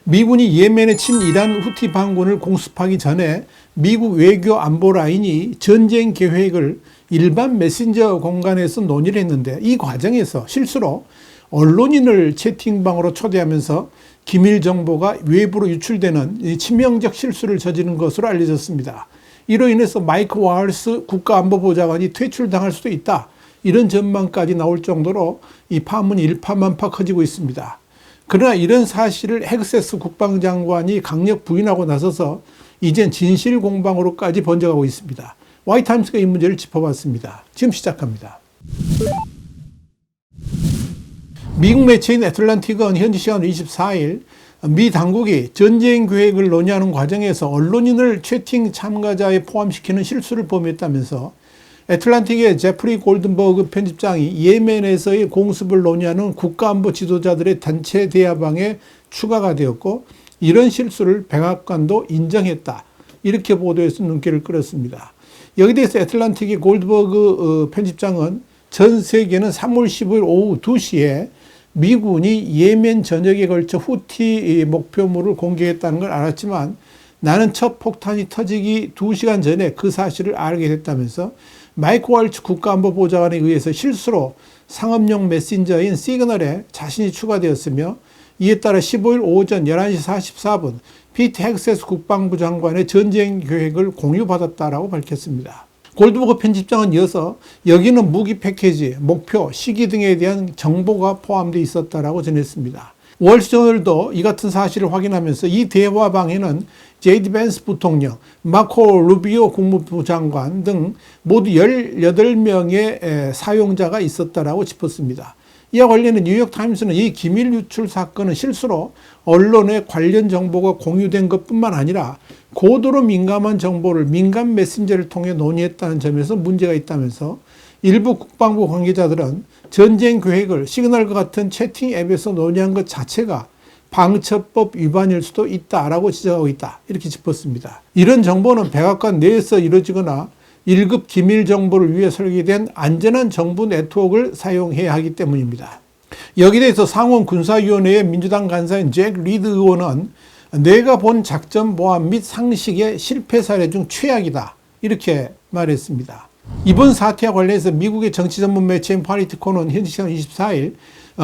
미군이 예멘의 친이란 후티 반군을 공습하기 전에 미국 외교 안보 라인이 전쟁 계획을 일반 메신저 공간에서 논의를 했는데, 이 과정에서 실수로 언론인을 채팅방으로 초대하면서 기밀 정보가 외부로 유출되는 치명적 실수를 저지른 것으로 알려졌습니다. 이로 인해서 마이크 월스 국가안보보좌관이 퇴출당할 수도 있다, 이런 전망까지 나올 정도로 이 파문이 일파만파 커지고 있습니다. 그러나 이런 사실을 헥세스 국방장관이 강력 부인하고 나서서 이젠 진실 공방으로까지 번져가고 있습니다. 와이타임스가 이 문제를 짚어봤습니다. 지금 시작합니다. 미국 매체인 애틀랜틱은 현지 시간 24일 미 당국이 전쟁 계획을 논의하는 과정에서 언론인을 채팅 참가자에 포함시키는 실수를 범했다면서 애틀랜틱의 제프리 골든버그 편집장이 예멘에서의 공습을 논의하는 국가안보 지도자들의 단체 대화방에 추가가 되었고, 이런 실수를 백악관도 인정했다, 이렇게 보도해서 눈길을 끌었습니다. 여기에 대해서 애틀랜틱의 골든버그 편집장은 전 세계는 3월 15일 오후 2시에 미군이 예멘 전역에 걸쳐 후티 목표물을 공격했다는 걸 알았지만 나는 첫 폭탄이 터지기 2시간 전에 그 사실을 알게 됐다면서 마이크 월츠 국가안보보좌관에 의해서 실수로 상업용 메신저인 시그널에 자신이 추가되었으며, 이에 따라 15일 오전 11시 44분 피트 헥세스 국방부 장관의 전쟁 계획을 공유받았다라고 밝혔습니다. 골드버그 편집장은 이어서 여기는 무기 패키지, 목표, 시기 등에 대한 정보가 포함되어 있었다라고 전했습니다. 월스저널도 이 같은 사실을 확인하면서 이 대화방에는 제이디 벤스 부통령, 마코 루비오 국무부 장관 등 모두 18명의 사용자가 있었다라고 짚었습니다. 이와 관련해 뉴욕타임스는 이 기밀 유출 사건은 실수로 언론에 관련 정보가 공유된 것뿐만 아니라 고도로 민감한 정보를 민간 메신저를 통해 논의했다는 점에서 문제가 있다면서, 일부 국방부 관계자들은 전쟁 계획을 시그널과 같은 채팅 앱에서 논의한 것 자체가 방첩법 위반일 수도 있다라고 지적하고 있다, 이렇게 짚었습니다. 이런 정보는 백악관 내에서 이루어지거나 1급 기밀 정보를 위해 설계된 안전한 정부 네트워크를 사용해야 하기 때문입니다. 여기에 대해서 상원 군사위원회의 민주당 간사인 잭 리드 의원은 내가 본 작전 모함 및 상식의 실패 사례 중 최악이다, 이렇게 말했습니다. 이번 사태와 관련해서 미국의 정치 전문 매체인 파리티코는 현지 시간 24일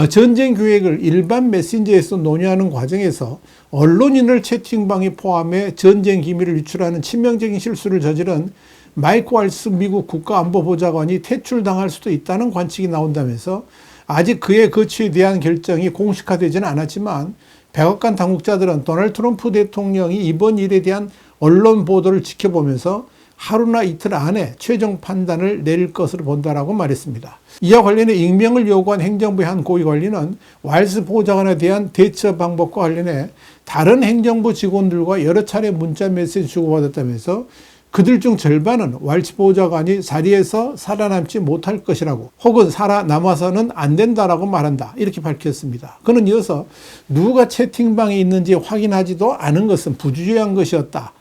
전쟁 계획을 일반 메신저에서 논의하는 과정에서 언론인을 채팅방에 포함해 전쟁 기밀을 유출하는 치명적인 실수를 저지른 마이크 월스 미국 국가안보보좌관이 퇴출당할 수도 있다는 관측이 나온다면서, 아직 그의 거취에 대한 결정이 공식화되지는 않았지만 백악관 당국자들은 도널드 트럼프 대통령이 이번 일에 대한 언론 보도를 지켜보면서 하루나 이틀 안에 최종 판단을 내릴 것으로 본다라고 말했습니다. 이와 관련해 익명을 요구한 행정부의 한 고위 관리는 월스 보좌관에 대한 대처 방법과 관련해 다른 행정부 직원들과 여러 차례 문자 메시지 주고받았다면서 그들 중 절반은 월츠 보좌관이 자리에서 살아남지 못할 것이라고, 혹은 살아남아서는 안 된다라고 말한다, 이렇게 밝혔습니다. 그는 이어서 누가 채팅방에 있는지 확인하지도 않은 것은 부주의한 것이었다,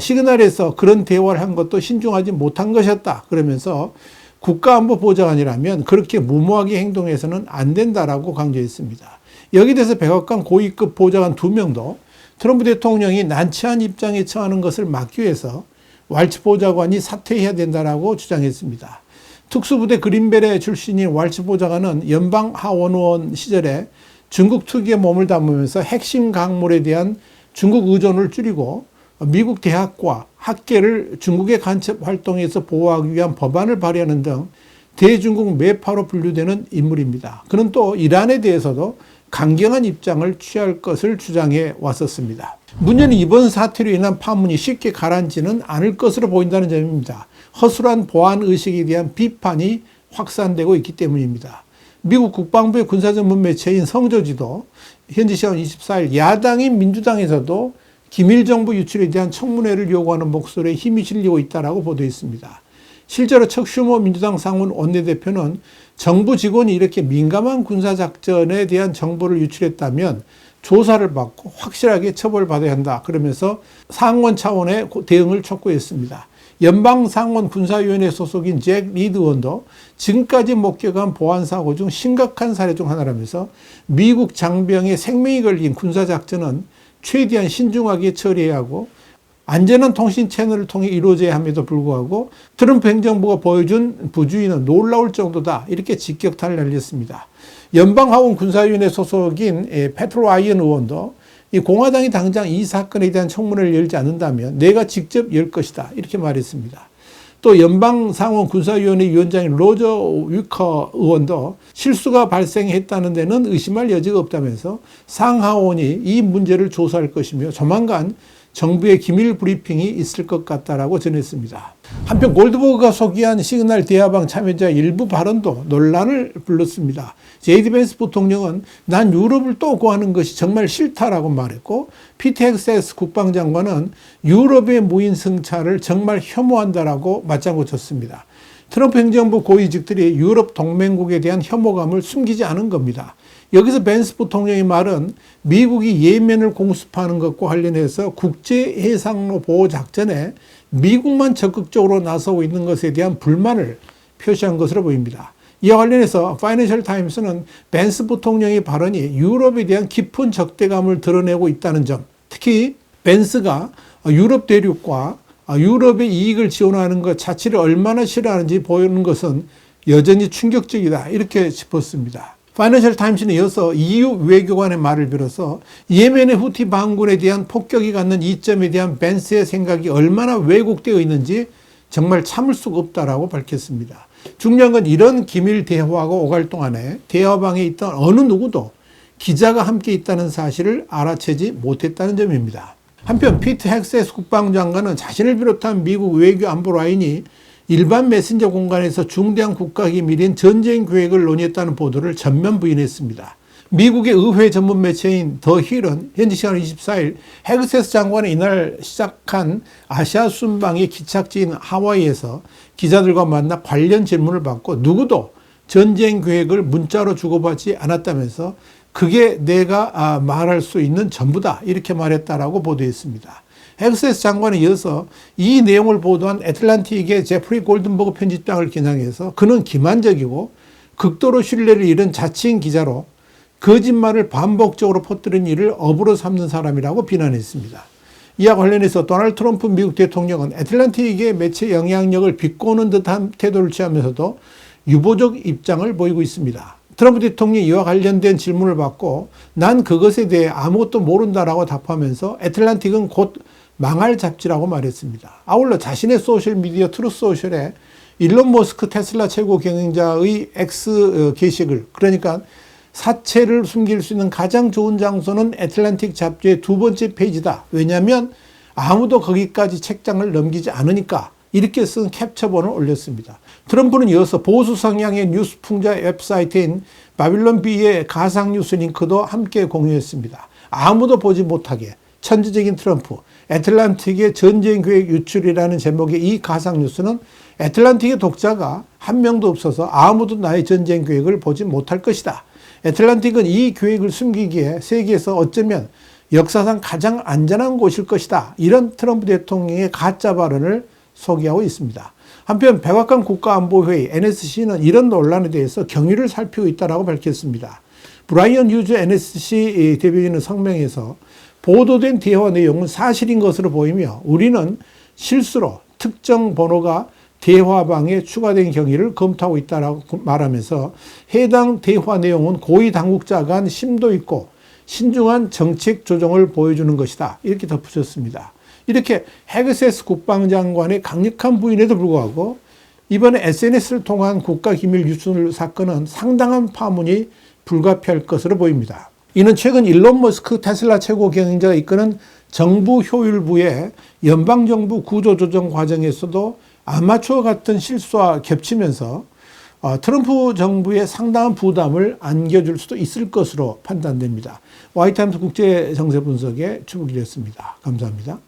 시그널에서 그런 대화를 한 것도 신중하지 못한 것이었다, 그러면서 국가안보보좌관이라면 그렇게 무모하게 행동해서는 안 된다라고 강조했습니다. 여기에 대해서 백악관 고위급 보좌관 2명도 트럼프 대통령이 난처한 입장에 처하는 것을 막기 위해서 월츠 보좌관이 사퇴해야 된다라고 주장했습니다. 특수부대 그린벨의 출신인 월츠 보좌관은 연방 하원의원 시절에 중국 특유의 몸을 담으면서 핵심 강물에 대한 중국 의존을 줄이고 미국 대학과 학계를 중국의 간첩 활동에서 보호하기 위한 법안을 발의하는 등 대중국 매파로 분류되는 인물입니다. 그는 또 이란에 대해서도 강경한 입장을 취할 것을 주장해 왔었습니다. 문제는 이번 사태로 인한 파문이 쉽게 가라앉지는 않을 것으로 보인다는 점입니다. 허술한 보안 의식에 대한 비판이 확산되고 있기 때문입니다. 미국 국방부의 군사전문 매체인 성저지도 현지 시간 24일 야당인 민주당에서도 기밀정보 유출에 대한 청문회를 요구하는 목소리에 힘이 실리고 있다고 보도했습니다. 실제로 척 슈머 민주당 상원 원내대표는 정부 직원이 이렇게 민감한 군사작전에 대한 정보를 유출했다면 조사를 받고 확실하게 처벌받아야 한다, 그러면서 상원 차원의 대응을 촉구했습니다. 연방상원 군사위원회 소속인 잭 리드 의원도 지금까지 목격한 보안사고 중 심각한 사례 중 하나라면서 미국 장병의 생명이 걸린 군사작전은 최대한 신중하게 처리해야 하고 안전한 통신 채널을 통해 이루어져야 함에도 불구하고 트럼프 행정부가 보여준 부주의는 놀라울 정도다. 이렇게 직격탄을 날렸습니다. 연방하원 군사위원회 소속인 패트 라이언 의원도 이 공화당이 당장 이 사건에 대한 청문회를 열지 않는다면 내가 직접 열 것이다. 이렇게 말했습니다. 또 연방상원 군사위원회 위원장인 로저 위커 의원도 실수가 발생했다는 데는 의심할 여지가 없다면서 상하원이 이 문제를 조사할 것이며 조만간 정부의 기밀 브리핑이 있을 것 같다라고 전했습니다. 한편 골드버그가 소개한 시그널 대화방 참여자 일부 발언도 논란을 불렀습니다. 제이디 벤스 부통령은 난 유럽을 또 구하는 것이 정말 싫다라고 말했고 피트 헥세스 국방장관은 유럽의 무인 승차를 정말 혐오한다라고 맞장구 쳤습니다. 트럼프 행정부 고위직들이 유럽 동맹국에 대한 혐오감을 숨기지 않은 겁니다. 여기서 벤스 부통령의 말은 미국이 예멘을 공습하는 것과 관련해서 국제해상로 보호작전에 미국만 적극적으로 나서고 있는 것에 대한 불만을 표시한 것으로 보입니다. 이와 관련해서 파이낸셜 타임스는 벤스 부통령의 발언이 유럽에 대한 깊은 적대감을 드러내고 있다는 점, 특히 벤스가 유럽 대륙과 유럽의 이익을 지원하는 것 자체를 얼마나 싫어하는지 보이는 것은 여전히 충격적이다. 이렇게 짚었습니다. 파이낸셜 타임스는 이어서 EU 외교관의 말을 빌어서 예멘의 후티 반군에 대한 폭격이 갖는 이점에 대한 벤스의 생각이 얼마나 왜곡되어 있는지 정말 참을 수가 없다라고 밝혔습니다. 중요한 건 이런 기밀 대화가 오갈 동안에 대화방에 있던 어느 누구도 기자가 함께 있다는 사실을 알아채지 못했다는 점입니다. 한편 피트 헥세스 국방장관은 자신을 비롯한 미국 외교 안보 라인이 일반 메신저 공간에서 중대한 국가기밀인 전쟁 계획을 논의했다는 보도를 전면 부인했습니다. 미국의 의회 전문 매체인 더 힐은 현지 시간 24일 헥세스 장관이 이날 시작한 아시아 순방의 기착지인 하와이에서 기자들과 만나 관련 질문을 받고 누구도 전쟁 계획을 문자로 주고받지 않았다면서 그게 내가 말할 수 있는 전부다 이렇게 말했다라고 보도했습니다. 헥세스 장관에 이어서 이 내용을 보도한 애틀란틱의 제프리 골든버그 편집장을 겨냥해서 그는 기만적이고 극도로 신뢰를 잃은 자칭 기자로 거짓말을 반복적으로 퍼뜨린 일을 업으로 삼는 사람이라고 비난했습니다. 이와 관련해서 도널드 트럼프 미국 대통령은 애틀란틱의 매체 영향력을 비꼬는 듯한 태도를 취하면서도 유보적 입장을 보이고 있습니다. 트럼프 대통령이 이와 관련된 질문을 받고 난 그것에 대해 아무것도 모른다라고 답하면서 애틀란틱은 곧 망할 잡지라고 말했습니다. 아울러 자신의 소셜미디어 트루소셜에 일론 머스크 테슬라 최고 경영자의 X 게시글, 그러니까 사체를 숨길 수 있는 가장 좋은 장소는 애틀란틱 잡지의 두 번째 페이지다. 왜냐하면 아무도 거기까지 책장을 넘기지 않으니까 이렇게 쓴 캡처본을 올렸습니다. 트럼프는 이어서 보수 성향의 뉴스 풍자 웹사이트인 바빌론 B의 가상뉴스 링크도 함께 공유했습니다. 아무도 보지 못하게 천재적인 트럼프, 애틀란틱의 전쟁 계획 유출이라는 제목의 이 가상뉴스는 애틀란틱의 독자가 한 명도 없어서 아무도 나의 전쟁 계획을 보지 못할 것이다. 애틀란틱은 이 계획을 숨기기에 세계에서 어쩌면 역사상 가장 안전한 곳일 것이다. 이런 트럼프 대통령의 가짜 발언을 소개하고 있습니다. 한편 백악관 국가안보회의 NSC는 이런 논란에 대해서 경위를 살피고 있다고 밝혔습니다. 브라이언 휴즈 NSC 대변인은 성명에서 보도된 대화 내용은 사실인 것으로 보이며 우리는 실수로 특정 번호가 대화방에 추가된 경위를 검토하고 있다고 말하면서 해당 대화 내용은 고위 당국자 간 심도 있고 신중한 정책 조정을 보여주는 것이다. 이렇게 덧붙였습니다. 이렇게 헥세스 국방장관의 강력한 부인에도 불구하고 이번에 SNS를 통한 국가기밀 유출 사건은 상당한 파문이 불가피할 것으로 보입니다. 이는 최근 일론 머스크 테슬라 최고 경영자가 이끄는 정부 효율부의 연방정부 구조조정 과정에서도 아마추어 같은 실수와 겹치면서 트럼프 정부에 상당한 부담을 안겨줄 수도 있을 것으로 판단됩니다. 와이타임스 국제정세 분석의 추국이었습니다. 감사합니다.